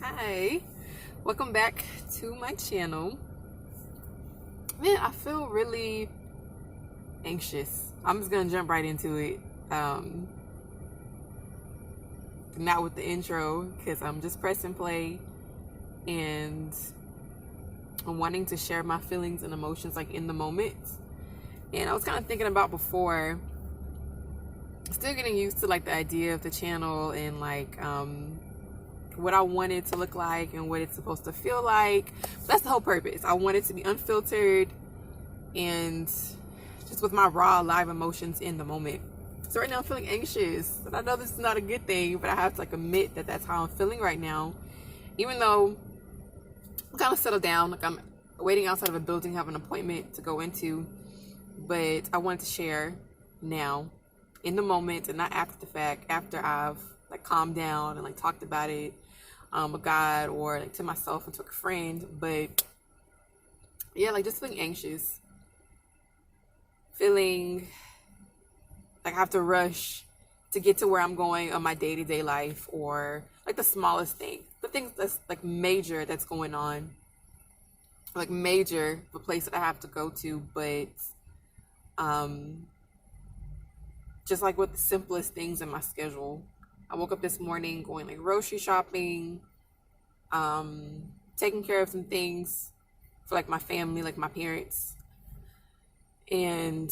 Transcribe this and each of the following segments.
Hi, welcome back to my channel. Man, I feel really anxious. I'm just gonna jump right into it. Not with the intro because I'm just pressing play and I'm wanting to share my feelings and emotions like in the moment. And I was kind of thinking about before, still getting used to like the idea of the channel and like what I want it to look like and what it's supposed to feel like. That's the whole purpose. I want it to be unfiltered and just with my raw live emotions in the moment. So right now I'm feeling anxious, and I know this is not a good thing, but I have to like admit that that's how I'm feeling right now. Even though I'm kind of settled down, like I'm waiting outside of a building, have an appointment to go into, but I wanted to share now, in the moment, and not after the fact. After I've like calmed down and like talked about it with God or like to myself and to a friend. But yeah, like just feeling anxious, feeling like I have to rush to get to where I'm going on my day-to-day life, or like the smallest thing, the things that's like major that's going on, like major, the place that I have to go to, but um just like with the simplest things in my schedule. I woke up this morning going like grocery shopping, taking care of some things for like my family, like my parents, and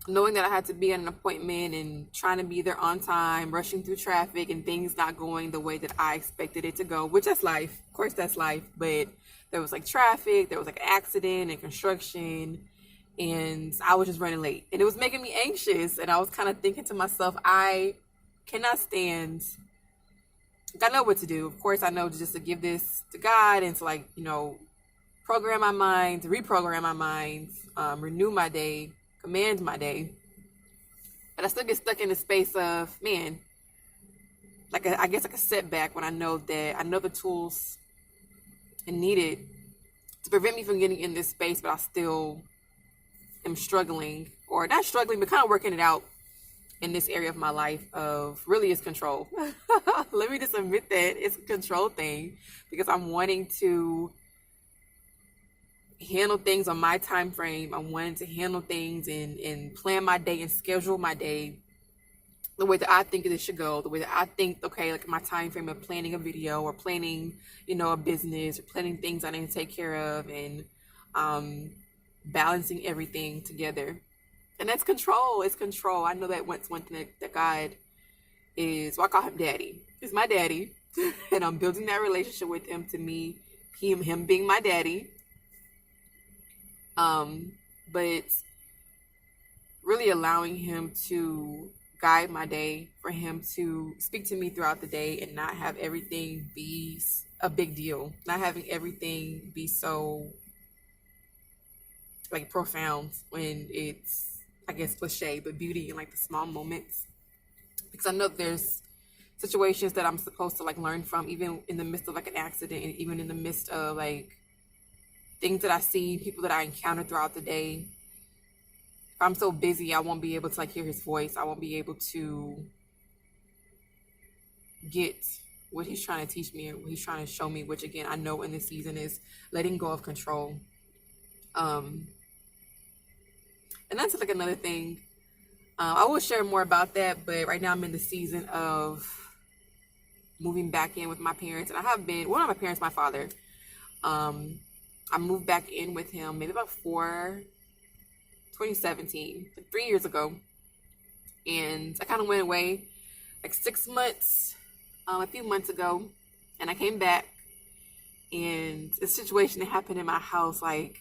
knowing that I had to be at an appointment and trying to be there on time, rushing through traffic and things not going the way that I expected it to go, which that's life. Of course, that's life. But there was like traffic, there was like an accident and construction, and I was just running late. And it was making me anxious. And I was kind of thinking to myself, I cannot stand. I know what to do. Of course, I know just to give this to God and to like, program my mind, to reprogram my mind, renew my day, command my day. But I still get stuck in the space of, man, I guess like a setback when I know that I know the tools and needed to prevent me from getting in this space, but I still am struggling, or not struggling, but kind of working it out in this area of my life of really is control. Let me just admit that it's a control thing because I'm wanting to handle things on my time frame. I'm wanting to handle things and plan my day and schedule my day the way that I think it should go, the way that I think, okay, like my time frame of planning a video or planning, a business, or planning things I need to take care of, and balancing everything together. And that's control. It's control. I know that once one thing that God is, well, I call him daddy. He's my daddy. And I'm building that relationship with him, to me, him being my daddy. But really allowing him to guide my day, for him to speak to me throughout the day and not have everything be a big deal, not having everything be so like profound when it's, I guess, cliche, but beauty in like the small moments. Because I know there's situations that I'm supposed to like learn from, even in the midst of like an accident, and even in the midst of like things that I see, people that I encounter throughout the day. If I'm so busy, I won't be able to like hear his voice. I won't be able to get what he's trying to teach me and what he's trying to show me, which again, I know in this season is letting go of control. And that's like another thing. I will share more about that, but right now I'm in the season of moving back in with my parents. And I have been, one of my parents, my father, I moved back in with him maybe about 2017, like 3 years ago. And I kind of went away like 6 months, a few months ago. And I came back, and a situation that happened in my house, like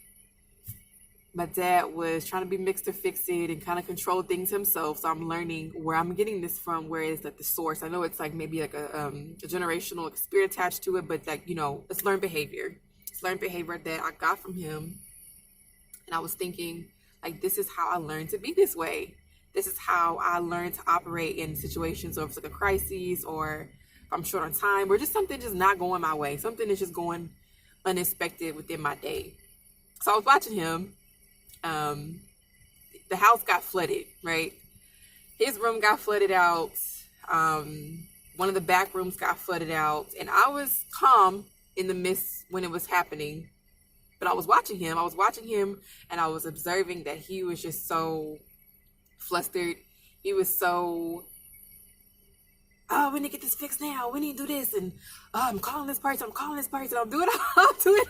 my dad was trying to be mixed or fix it and kind of control things himself. So I'm learning where I'm getting this from, where is like the source. I know it's like maybe like a generational spirit attached to it, but like, it's learned behavior. It's learned behavior that I got from him. And I was thinking, like, this is how I learned to be this way. This is how I learned to operate in situations of like a crisis, or if I'm short on time, or just something just not going my way. Something is just going unexpected within my day. So I was watching him. The house got flooded, right? His room got flooded out. one of the back rooms got flooded out, and I was calm in the midst when it was happening. But I was watching him. And I was observing that he was just so flustered. He was so, oh, we need to get this fixed now. We need to do this. And I'm calling this person. I'm doing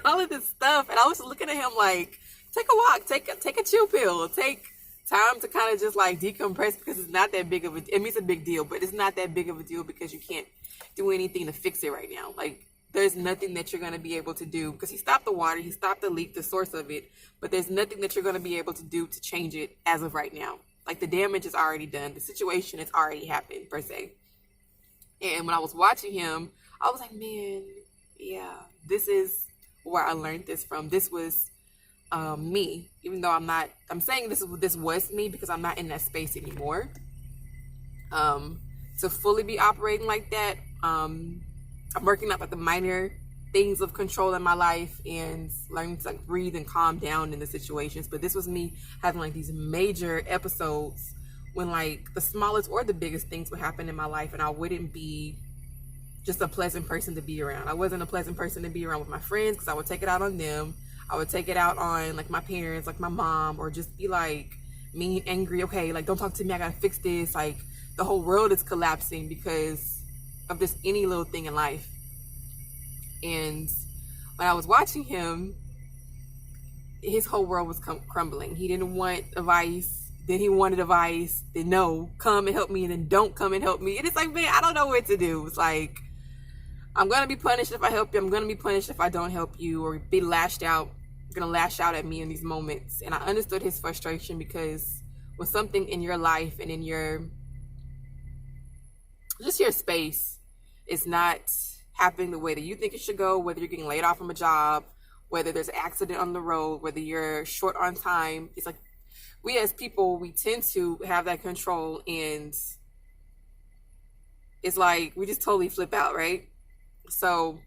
all of this stuff. And I was looking at him like, take a walk, take a chill pill, take time to kind of just like decompress, because it's not that big of it's a big deal, but it's not that big of a deal because you can't do anything to fix it right now. Like, there's nothing that you're going to be able to do, because he stopped the water, he stopped the leak, the source of it, but there's nothing that you're going to be able to do to change it as of right now. Like, the damage is already done. The situation has already happened, per se. And when I was watching him, I was like, man, yeah, this is where I learned this from. This was me, even though I'm saying this was me because I'm not in that space anymore. To fully be operating like that, I'm working up at the minor things of control in my life and learning to like breathe and calm down in the situations. But this was me having like these major episodes when like the smallest or the biggest things would happen in my life, and I wouldn't be just a pleasant person to be around. I wasn't a pleasant person to be around with my friends because I would take it out on them. I would take it out on like my parents, like my mom, or just be like mean, angry. Okay, like, don't talk to me. I gotta fix this. Like, the whole world is collapsing because of just any little thing in life. And when I was watching him, his whole world was crumbling. He didn't want advice. Then he wanted advice. Then no, come and help me. And then don't come and help me. And it's like, man, I don't know what to do. It's like, I'm going to be punished if I help you. I'm going to be punished if I don't help you, or be lashed out. You're going to lash out at me in these moments. And I understood his frustration, because when something in your life and in your space is not happening the way that you think it should go, whether you're getting laid off from a job, whether there's an accident on the road, whether you're short on time, it's like, we as people, we tend to have that control, and it's like we just totally flip out, right? So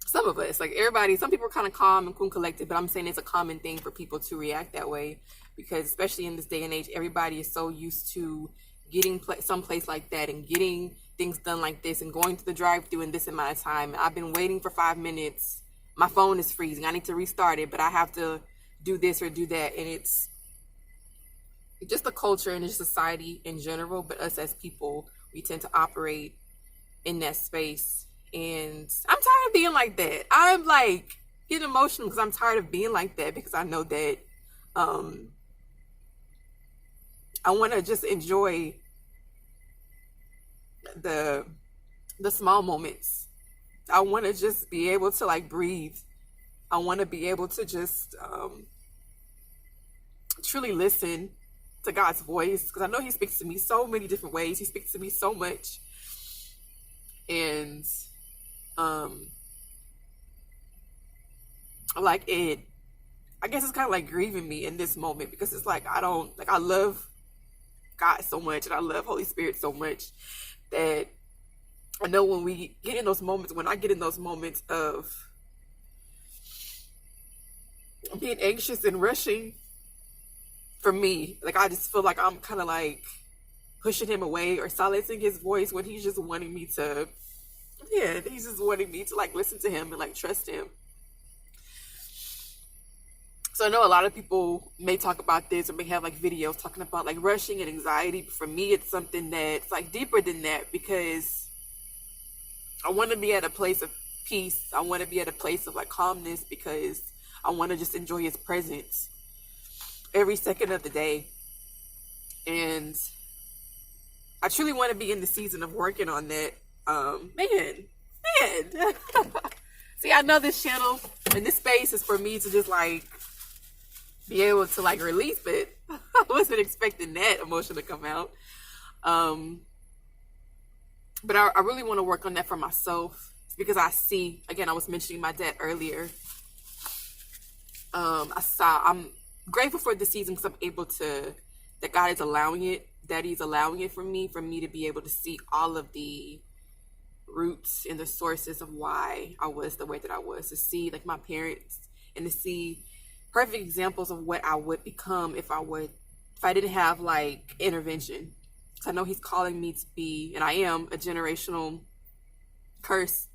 some of us, like everybody, some people are kind of calm and cool and collected, but I'm saying it's a common thing for people to react that way, because especially in this day and age, everybody is so used to getting someplace like that and getting things done like this and going to the drive-thru in this amount of time. I've been waiting for 5 minutes. My phone is freezing. I need to restart it, but I have to do this or do that. And it's just the culture and just society in general, but us as people, we tend to operate in that space. And I'm tired of being like that. I'm like getting emotional because I'm tired of being like that, because I know that I want to just enjoy the small moments. I want to just be able to like breathe. I want to be able to just truly listen to God's voice, because I know he speaks to me so many different ways. He speaks to me so much. And like it, I guess it's kind of like grieving me in this moment, because it's like, I love God so much, and I love Holy Spirit so much, that I know when I get in those moments of being anxious and rushing, for me, like, I just feel like I'm kind of like pushing him away or silencing his voice, when he's just wanting me to, he's just wanting me to like listen to him and like trust him. So I know a lot of people may talk about this, or may have like videos talking about like rushing and anxiety. But for me, it's something that's like deeper than that, because I want to be at a place of peace. I want to be at a place of like calmness, because I want to just enjoy his presence every second of the day. And I truly want to be in the season of working on that. Man. See, I know this channel and this space is for me to just like be able to like release, but I wasn't expecting that emotion to come out. But I really want to work on that for myself, because I see, again, I was mentioning my dad earlier. I'm grateful for this season, because I'm able to, that God is allowing it, that he's allowing it for me to be able to see all of the roots and the sources of why I was the way that I was, to see like my parents, and to see perfect examples of what I would become if I didn't have like intervention. I know he's calling me to be, and I am, a generational curse,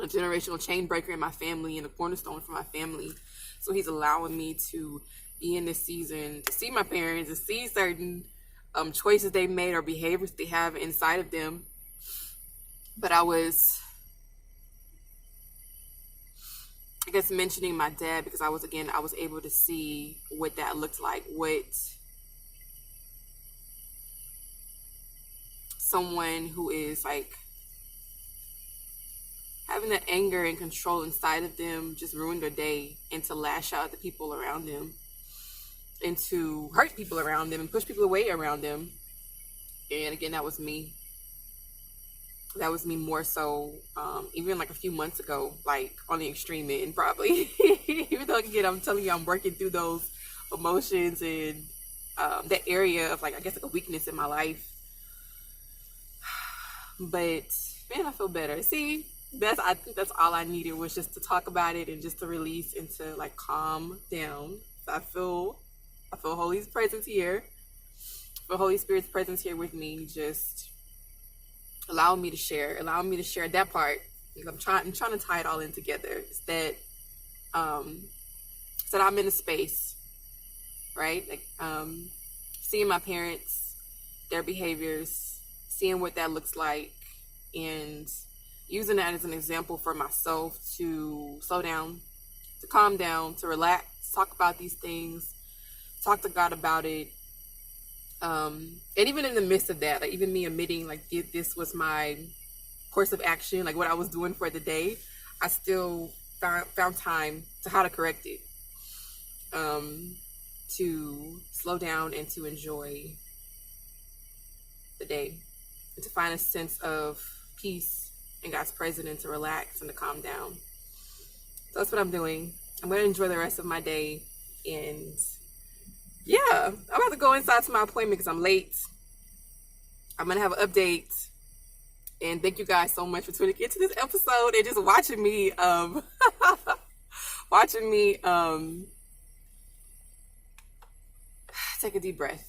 a generational chain breaker in my family and a cornerstone for my family. So he's allowing me to be in this season, to see my parents, to see certain choices they made or behaviors they have inside of them. But I guess mentioning my dad because I was able to see what that looked like, what someone who is like having that anger and control inside of them just ruin their day, and to lash out at the people around them and to hurt people around them and push people away around them. And again, that was me. That was me more so, even like a few months ago, like on the extreme end, probably. Even though, again, I'm telling you, I'm working through those emotions and that area of, like, I guess, like a weakness in my life. But man, I feel better. See, I think that's all I needed, was just to talk about it and just to release and to like calm down. So I feel Holy presence here. For Holy Spirit's presence here with me, just allow me to share that part. I'm trying to tie it all in together. It's that that I'm in a space, right? Like seeing my parents, their behaviors, seeing what that looks like, and using that as an example for myself to slow down, to calm down, to relax, talk about these things, talk to God about it. And even in the midst of that, like even me admitting like this was my course of action, like what I was doing for the day, I still found time to how to correct it, to slow down and to enjoy the day, and to find a sense of peace in God's presence, and to relax and to calm down. So that's what I'm doing. I'm going to enjoy the rest of my day, and yeah, I'm about to go inside to my appointment because I'm late. I'm going to have an update. And thank you guys so much for tuning into this episode and just watching me, take a deep breath.